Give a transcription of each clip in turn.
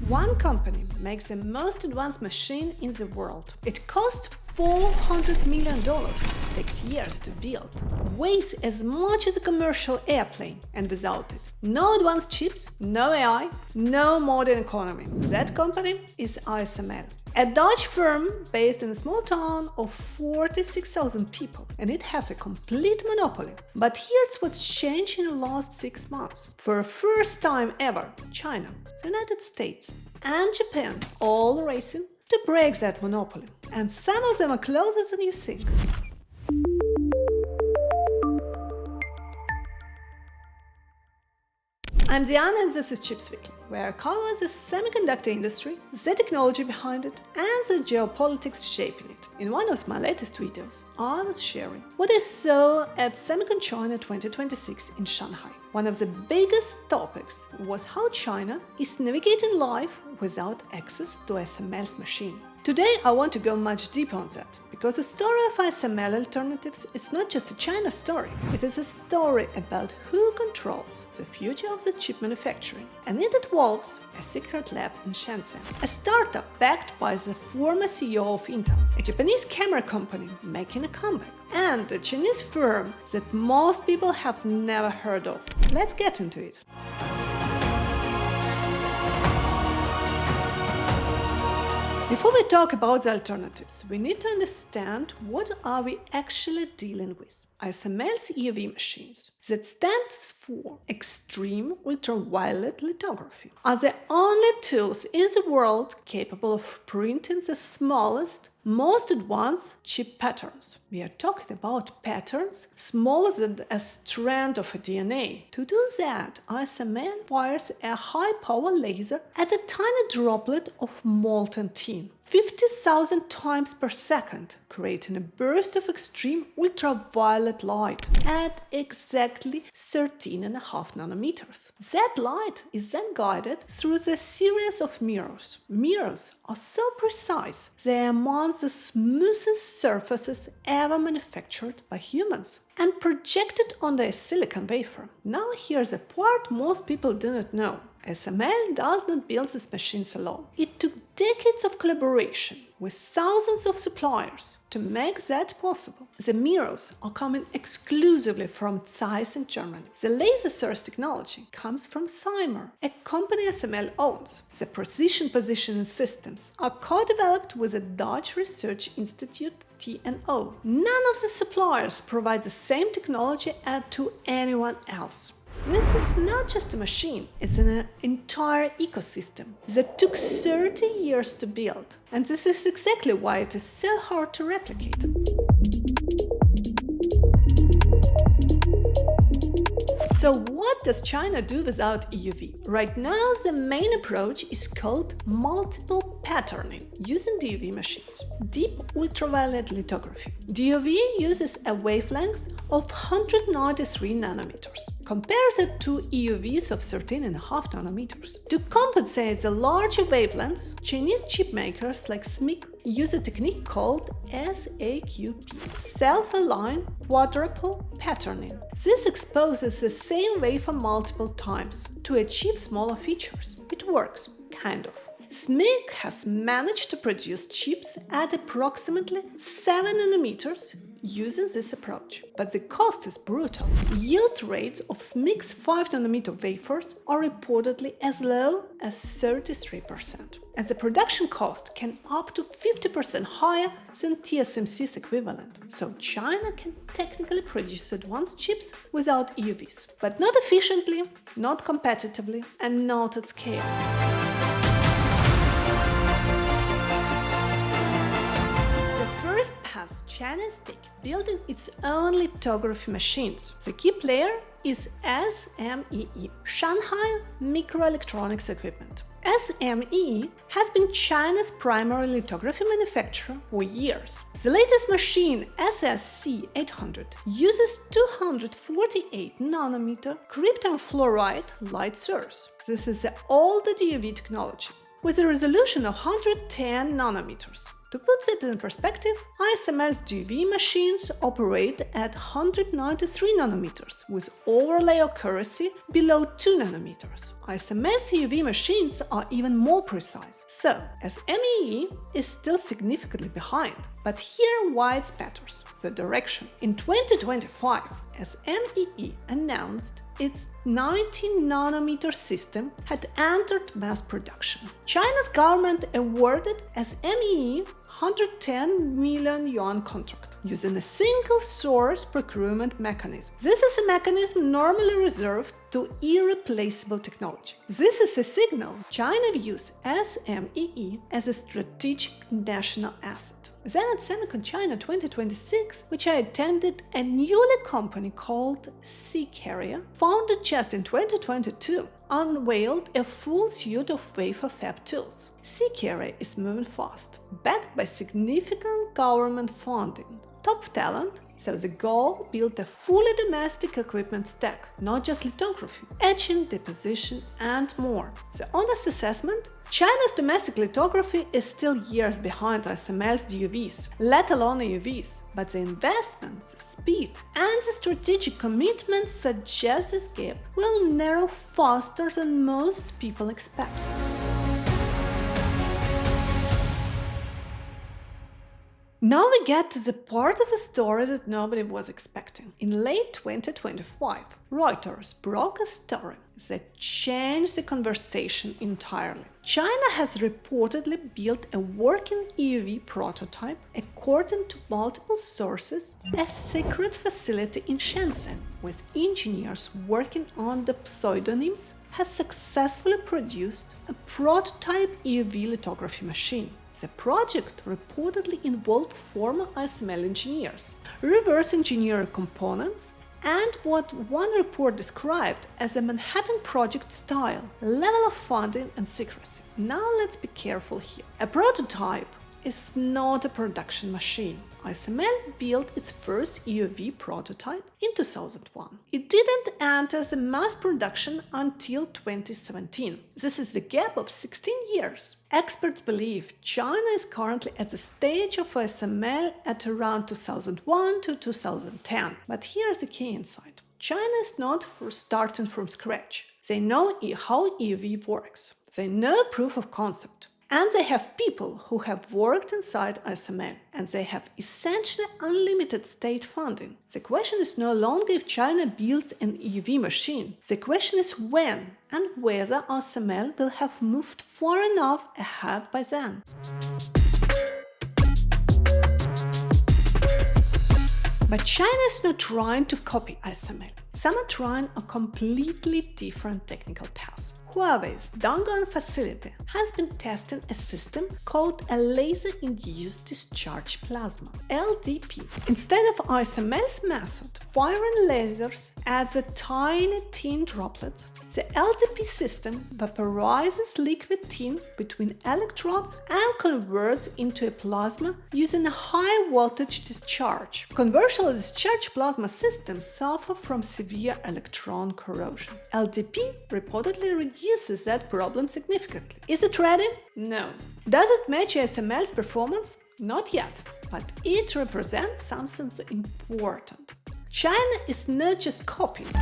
One company makes the most advanced machine in the world. It costs $400 million, takes years to build, weighs as much as a commercial airplane, and without it, no advanced chips, no AI, no modern economy. That company is ASML, a Dutch firm based in a small town of 46,000 people, and it has a complete monopoly. But here's what's changed in the last 6 months. For the first time ever, China, the United States, and Japan all racing to break that monopoly, and some of them are closer than you think. I'm Diana and this is Chips Weekly, where I cover the semiconductor industry, the technology behind it, and the geopolitics shaping it. In one of my latest videos, I was sharing what I saw at Semicon China 2026 in Shanghai. One of the biggest topics was how China is navigating life without access to SML's machine. Today I want to go much deeper on that, because the story of SML alternatives is not just a China story, it is a story about who controls the future of the chip manufacturing, and it involves a secret lab in Shenzhen, a startup backed by the former CEO of Intel, a Japanese camera company making a comeback, and a Chinese firm that most people have never heard of. Let's get into it. Before we talk about the alternatives, we need to understand what are we actually dealing with. ASML's EUV machines, that stands for Extreme Ultraviolet Lithography, are the only tools in the world capable of printing the smallest, most advanced chip patterns. We are talking about patterns smaller than a strand of a DNA. To do that, ASML fires a high-power laser at a tiny droplet of molten tin, 50,000 times per second, creating a burst of extreme ultraviolet light at exactly 13.5 nanometers. That light is then guided through the series of mirrors. Mirrors are so precise they are among the smoothest surfaces ever manufactured by humans and projected onto a silicon wafer. Now here's a part most people do not know. SML does not build these machines alone. It took decades of collaboration with thousands of suppliers to make that possible. The mirrors are coming exclusively from Zeiss in Germany. The laser source technology comes from Cymer, a company SML owns. The precision positioning systems are co-developed with the Dutch research institute TNO. None of the suppliers provide the same technology to anyone else. This is not just a machine, it's an entire ecosystem that took 30 years to build. And this is exactly why it is so hard to replicate. So what does China do without EUV? Right now the main approach is called multiple patterning using DUV machines. Deep ultraviolet lithography. DUV uses a wavelength of 193 nanometers. Compare that to EUVs of 13.5 nanometers. To compensate the larger wavelengths, Chinese chip makers like SMIC use a technique called SAQP, self-aligned quadruple patterning. This exposes the same wafer multiple times to achieve smaller features. It works, kind of. SMIC has managed to produce chips at approximately 7 nanometers using this approach. But the cost is brutal. Yield rates of SMIC's 5 nanometer wafers are reportedly as low as 33%. And the production cost can up to 50% higher than TSMC's equivalent. So China can technically produce advanced chips without EUVs, but not efficiently, not competitively, and not at scale. China's take building its own lithography machines. The key player is SMEE, Shanghai Microelectronics Equipment. SMEE has been China's primary lithography manufacturer for years. The latest machine, SSC800, uses 248 nanometer krypton fluoride light source. This is the older DUV technology, with a resolution of 110 nanometers. To put that in perspective, ASML's DUV machines operate at 193 nanometers with overlay accuracy below 2 nanometers. ASML's EUV machines are even more precise. So, SMEE is still significantly behind. But here why it matters: the direction. In 2025, SMEE announced its 90-nanometer system had entered mass production. China's government awarded SMEE 110 million yuan contract using a single source procurement mechanism. This is a mechanism normally reserved to irreplaceable technology. This is a signal China views SMEE as a strategic national asset. Then at Semiconductor China 2026, which I attended, a newly company called SiCarrier, founded just in 2022, unveiled a full suite of wafer fab tools. SiCarrier is moving fast, backed by significant government funding, top talent, so the goal: build a fully domestic equipment stack, not just lithography, etching, deposition, and more. The honest assessment: China's domestic lithography is still years behind ASML's DUVs, let alone EUVs, but the investments, the speed, and the strategic commitment suggest this gap will narrow faster than most people expect. Now we get to the part of the story that nobody was expecting. In late 2025, Reuters broke a story that changed the conversation entirely. China has reportedly built a working EUV prototype, according to multiple sources, a secret facility in Shenzhen, with engineers working on the pseudonyms, has successfully produced a prototype EUV lithography machine. The project reportedly involved former ASML engineers, reverse engineering components, and what one report described as a Manhattan Project style level of funding and secrecy. Now let's be careful here. A prototype is not a production machine. ASML built its first EUV prototype in 2001. It didn't enter the mass production until 2017. This is a gap of 16 years. Experts believe China is currently at the stage of ASML at around 2001 to 2010. But here's the key insight. China is not starting from scratch. They know how EUV works. They know proof of concept. And they have people who have worked inside ASML, and they have essentially unlimited state funding. The question is no longer if China builds an EUV machine. The question is when and whether ASML will have moved far enough ahead by then. But China is not trying to copy ASML. Some are trying a completely different technical path. Huawei's Dongguan facility has been testing a system called a Laser-Induced Discharge Plasma, LDP. Instead of ASML's method, firing lasers at the tiny tin droplets, the LDP system vaporizes liquid tin between electrodes and converts into a plasma using a high-voltage discharge. Conventional discharge plasma systems suffer from severe electron corrosion. LDP reportedly reduces that problem significantly. Is it ready? No. Does it match ASML's performance? Not yet, but it represents something important. China is not just copying.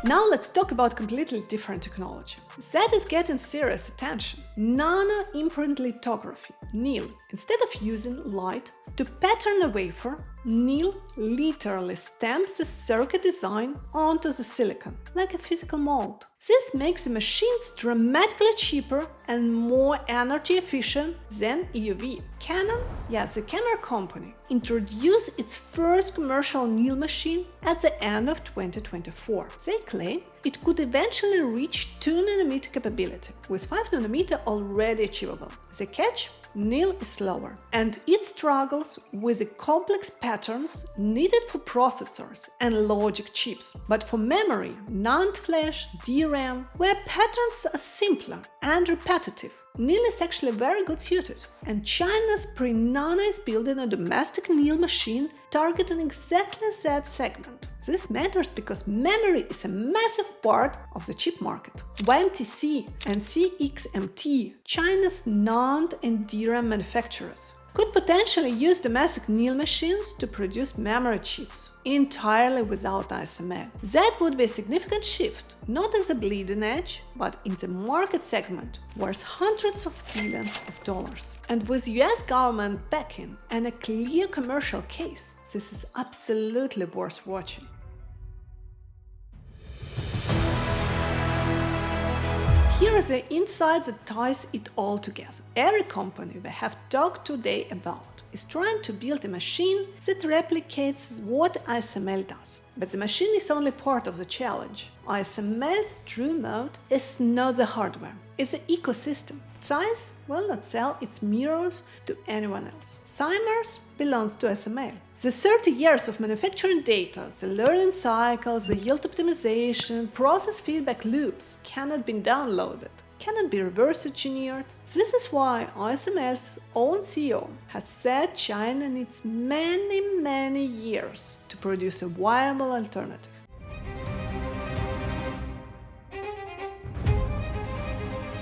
Now let's talk about completely different technology. That is getting serious attention. Nanoimprint Lithography, NIL. Instead of using light to pattern a wafer, NIL literally stamps the circuit design onto the silicon, like a physical mold. This makes the machines dramatically cheaper and more energy efficient than EUV. Canon, yes, the camera company, introduced its first commercial NIL machine at the end of 2024. They claim it could eventually reach 2nm capability, with 5nm already achievable. The catch? NIL is slower, and it struggles with the complex patterns needed for processors and logic chips. But for memory, NAND flash, DRAM, where patterns are simpler and repetitive, Neil is actually very good suited, and China's Prinano is building a domestic Neil machine targeting exactly that segment. This matters because memory is a massive part of the chip market. YMTC and CXMT, China's NAND and DRAM manufacturers, could potentially use domestic Neil machines to produce memory chips entirely without ASML. That would be a significant shift, not as a bleeding edge, but in the market segment worth hundreds of billions of dollars. And with US government backing and a clear commercial case, this is absolutely worth watching. Here is the insight that ties it all together. Every company we have talked today about is trying to build a machine that replicates what ASML does. But the machine is only part of the challenge. ASML's true mode is not the hardware, it's the ecosystem. Zeiss will not sell its mirrors to anyone else. Simers belongs to ASML. The 30 years of manufacturing data, the learning cycles, the yield optimization, process feedback loops cannot be downloaded, cannot be reverse engineered. This is why ASML's own CEO has said China needs many years to produce a viable alternative.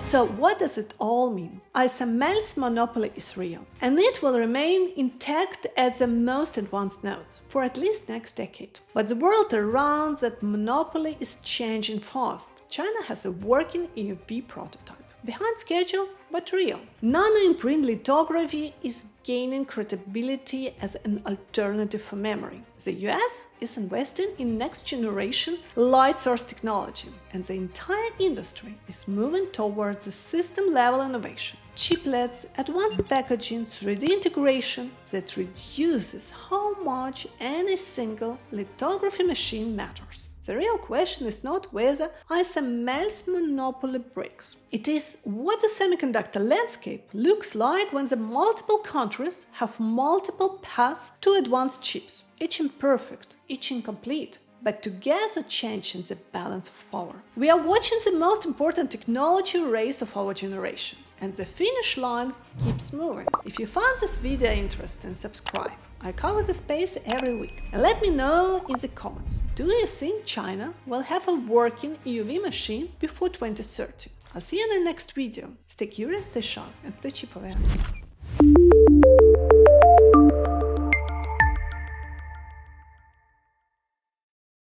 So what does it all mean? ASML's monopoly is real, and it will remain intact at the most advanced nodes for at least next decade. But the world around that monopoly is changing fast. China has a working EUV prototype. Behind schedule, but real. Nanoimprint lithography is gaining credibility as an alternative for memory. The US is investing in next-generation light source technology, and the entire industry is moving towards a system-level innovation. Chiplets, advanced packaging, 3D integration that reduces how much any single lithography machine matters. The real question is not whether ASML's monopoly breaks. It is what the semiconductor landscape looks like when the multiple countries have multiple paths to advanced chips, each imperfect, each incomplete, but together changing the balance of power. We are watching the most important technology race of our generation, and the finish line keeps moving. If you found this video interesting, subscribe. I cover the space every week. And let me know in the comments, do you think China will have a working EUV machine before 2030? I'll see you in the next video. Stay curious, stay sharp, and stay chip aware.